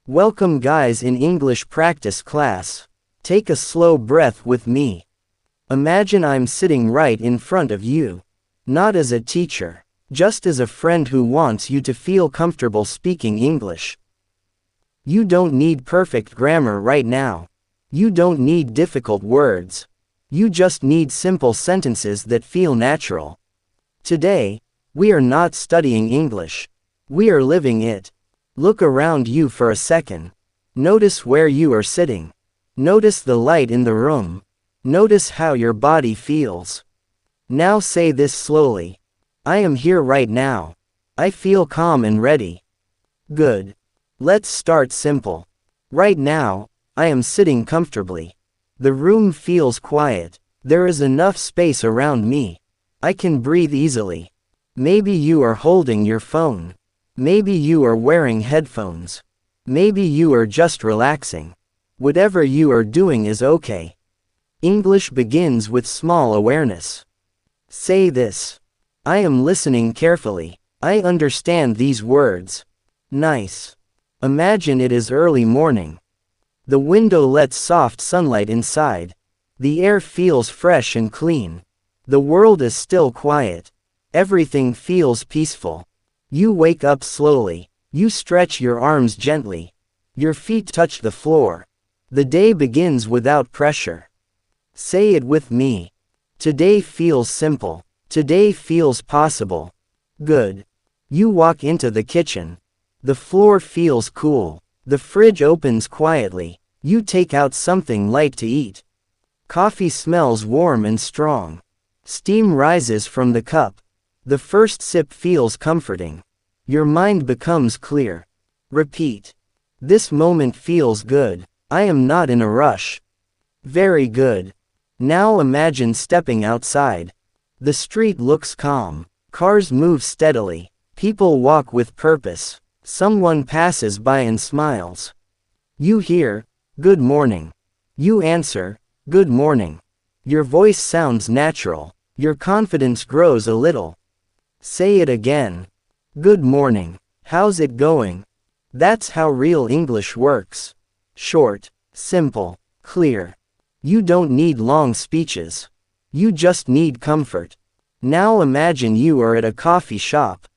Welcome guys in English practice class. Take a slow breath with me. Imagine I'm sitting right in front of you. Not as a teacher, just as a friend who wants you to feel comfortable speaking English. You don't need perfect grammar right now. You don't need difficult words. You just need simple sentences that feel natural. Today, we are not studying English. We are living it. Look around you for a second. Notice where you are sitting. Notice the light in the room. Notice how your body feels. Now say this slowly. I am here right now. I feel calm and ready. Good. Let's start simple. Right now, I am sitting comfortably. The room feels quiet. There is enough space around me. I can breathe easily. Maybe you are holding your phone. Maybe you are wearing headphones. Maybe you are just relaxing. Whatever you are doing is okay. English begins with small awareness. Say this. I am listening carefully. I understand these words. Nice. Imagine it is early morning. The window lets soft sunlight inside. The air feels fresh and clean. The world is still quiet. Everything feels peaceful. You wake up slowly. You stretch your arms gently. Your feet touch the floor. The day begins without pressure. Say it with me. Today feels simple. Today feels possible. Good. You walk into the kitchen. The floor feels cool. The fridge opens quietly. You take out something light to eat. Coffee smells warm and strong. Steam rises from the cup. The first sip feels comforting. Your mind becomes clear. Repeat. This moment feels good. I am not in a rush. Very good. Now imagine stepping outside. The street looks calm. Cars move steadily. People walk with purpose. Someone passes by and smiles. You hear, "Good morning." You answer, "Good morning." Your voice sounds natural. Your confidence grows a little. Say it again. Good morning. How's it going? That's how real English works. Short, simple, clear. You don't need long speeches. You just need comfort. Now imagine you are at a coffee shop.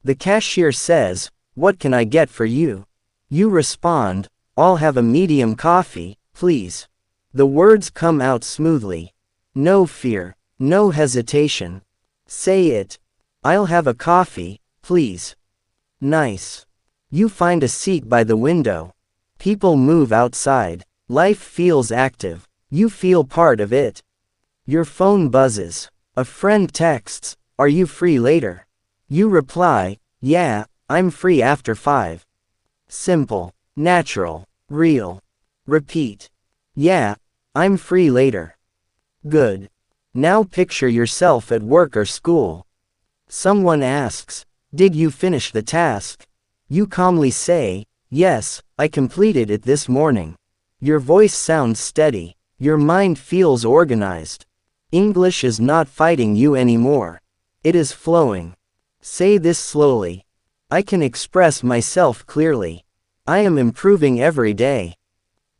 The cashier says, "What can I get for you?" You respond, "I'll have a medium coffee, please." The words come out smoothly. No fear, no hesitation. Say it. I'll have a coffee, please. Nice. You find a seat by the window. People move outside. Life feels active. You feel part of it. Your phone buzzes. A friend texts, "Are you free later?" You reply, "Yeah, I'm free after 5. Simple, natural, real. Repeat. Yeah, I'm free later. Good. Now picture yourself at work or school. Someone asks, "Did you finish the task?" You calmly say, "Yes, I completed it this morning." Your voice sounds steady. Your mind feels organized. English is not fighting you anymore. It is flowing. Say this slowly. I can express myself clearly. I am improving every day.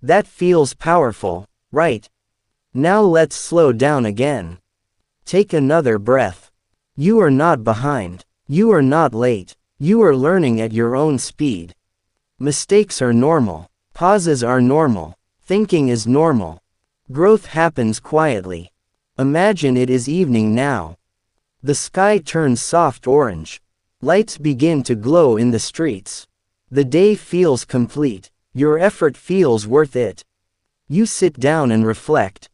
That feels powerful, right? Now let's slow down again. Take another breath. You are not behind. You are not late. You are learning at your own speed. Mistakes are normal. Pauses are normal. Thinking is normal. Growth happens quietly. Imagine it is evening now. The sky turns soft orange. Lights begin to glow in the streets. The day feels complete. Your effort feels worth it. You sit down and reflect.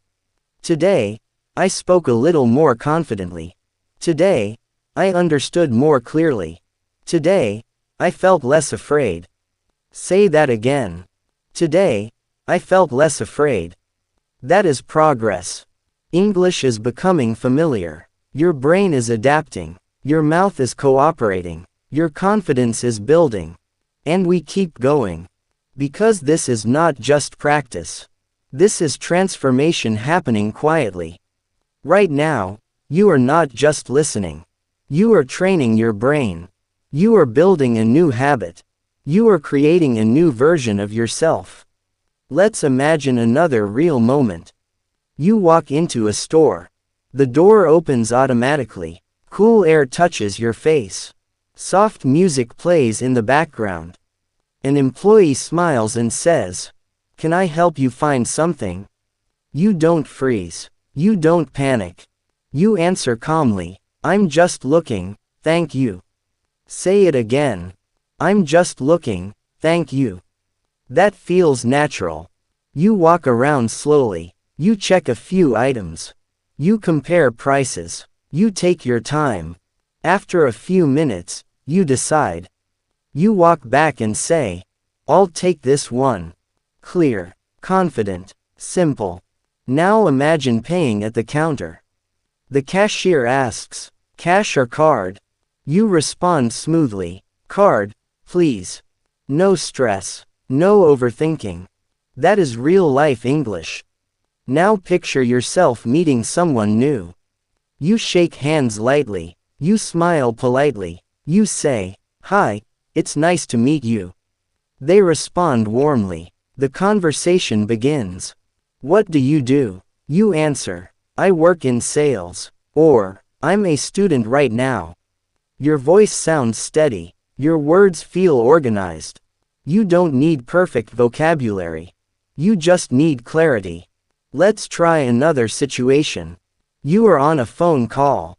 Today, I spoke a little more confidently. Today, I understood more clearly. Today, I felt less afraid. Say that again. Today, I felt less afraid. That is progress. English is becoming familiar. Your brain is adapting. Your mouth is cooperating. Your confidence is building. And we keep going. Because this is not just practice. This is transformation happening quietly. Right now, you are not just listening. You are training your brain. You are building a new habit. You are creating a new version of yourself. Let's imagine another real moment. You walk into a store. The door opens automatically. Cool air touches your face. Soft music plays in the background. An employee smiles and says, "Can I help you find something?" You don't freeze. You don't panic. You answer calmly, "I'm just looking, thank you." Say it again. "I'm just looking, thank you." That feels natural. You walk around slowly. You check a few items. You compare prices. You take your time. After a few minutes, you decide. You walk back and say, "I'll take this one." Clear, confident, simple. Now imagine paying at the counter. The cashier asks, "Cash or card?" You respond smoothly, "Card, please." No stress, no overthinking. That is real-life English. Now picture yourself meeting someone new. You shake hands lightly. You smile politely. You say, "Hi, it's nice to meet you." They respond warmly. The conversation begins. "What do you do?" You answer, "I work in sales," or "I'm a student right now." Your voice sounds steady. Your words feel organized. You don't need perfect vocabulary. You just need clarity. Let's try another situation. You are on a phone call.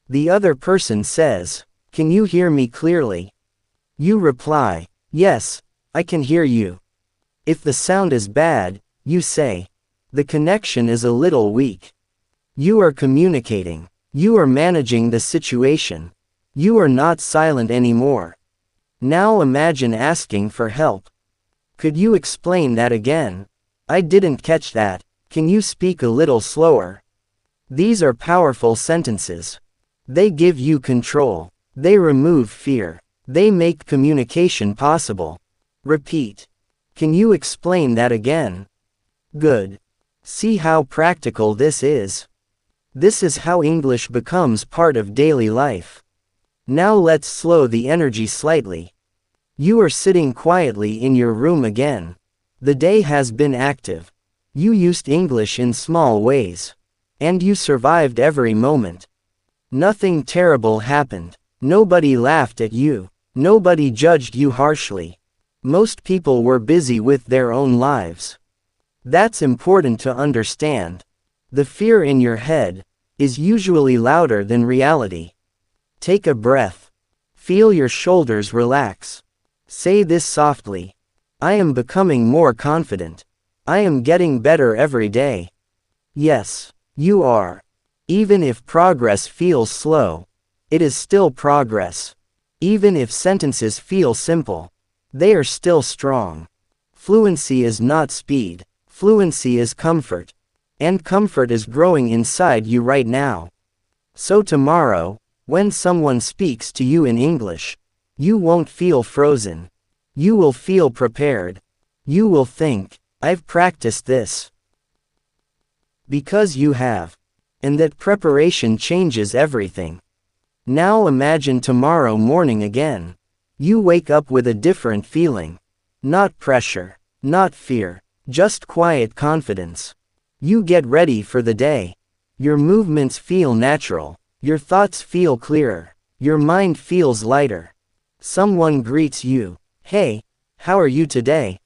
The other person says, "Can you hear me clearly?" You reply, "Yes, I can hear you." If the sound is bad, you say, "The connection is a little weak." You are communicating. You are managing the situation. You are not silent anymore. Now imagine asking for help. "Could you explain that again? I didn't catch that. Can you speak a little slower?" These are powerful sentences. They give you control. They remove fear. They make communication possible. Repeat. "Can you explain that again?" Good. See how practical this is? This is how English becomes part of daily life. Now let's slow the energy slightly. You are sitting quietly in your room again. The day has been active. You used English in small ways. And you survived every moment. Nothing terrible happened. Nobody laughed at you. Nobody judged you harshly. Most people were busy with their own lives. That's important to understand. The fear in your head is usually louder than reality. Take a breath. Feel your shoulders relax. Say this softly. "I am becoming more confident. I am getting better every day." Yes, you are. Even if progress feels slow, it is still progress. Even if sentences feel simple, they are still strong. Fluency is not speed. Fluency is comfort. And comfort is growing inside you right now. So tomorrow, when someone speaks to you in English, you won't feel frozen. You will feel prepared. You will think, "I've practiced this." Because you have. And that preparation changes everything. Now imagine tomorrow morning again. You wake up with a different feeling. Not pressure. Not fear. Just quiet confidence. You get ready for the day. Your movements feel natural. Your thoughts feel clearer. Your mind feels lighter. Someone greets you. "Hey, how are you today?"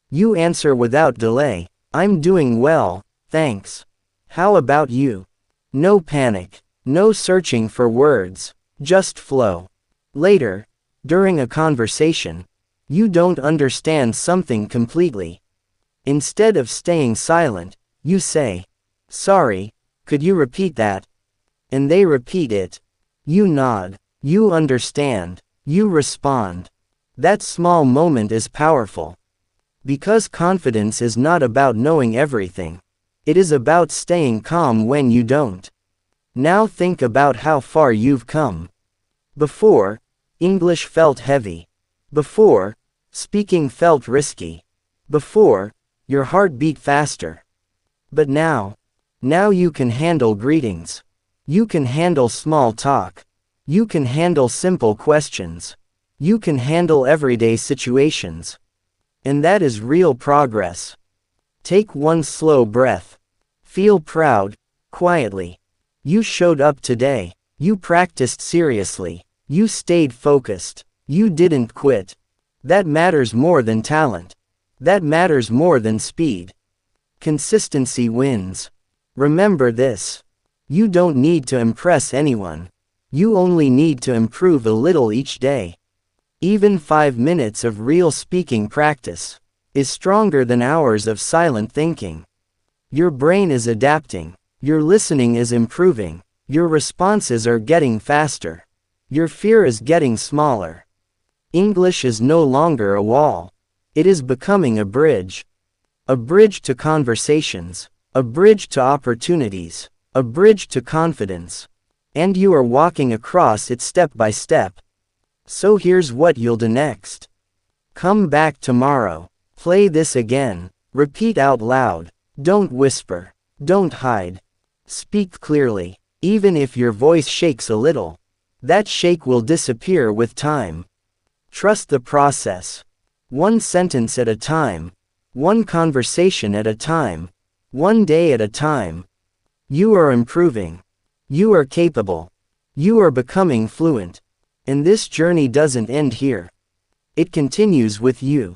You answer without delay. "I'm doing well, thanks. How about you?" No panic. No searching for words. Just flow. Later, during a conversation, you don't understand something completely. Instead of staying silent, you say, "Sorry, could you repeat that?" And they repeat it. You nod. You understand. You respond. That small moment is powerful. Because confidence is not about knowing everything. It is about staying calm when you don't. Now think about how far you've come. Before, English felt heavy. Before, speaking felt risky. Before, your heart beat faster. But now you can handle greetings. You can handle small talk. You can handle simple questions. You can handle everyday situations. And that is real progress. Take one slow breath. Feel proud, quietly. You showed up today. You practiced seriously. You stayed focused. You didn't quit. That matters more than talent. That matters more than speed. Consistency wins. Remember this. You don't need to impress anyone. You only need to improve a little each day. Even 5 minutes of real speaking practice is stronger than hours of silent thinking. Your brain is adapting. Your listening is improving. Your responses are getting faster. Your fear is getting smaller. English is no longer a wall. It is becoming a bridge. A bridge to conversations. A bridge to opportunities. A bridge to confidence. And you are walking across it step by step. So here's what you'll do next. Come back tomorrow. Play this again. Repeat out loud. Don't whisper. Don't hide. Speak clearly. Even if your voice shakes a little, that shake will disappear with time. Trust the process. One sentence at a time. One conversation at a time. One day at a time. You are improving. You are capable. You are becoming fluent. And this journey doesn't end here. It continues with you.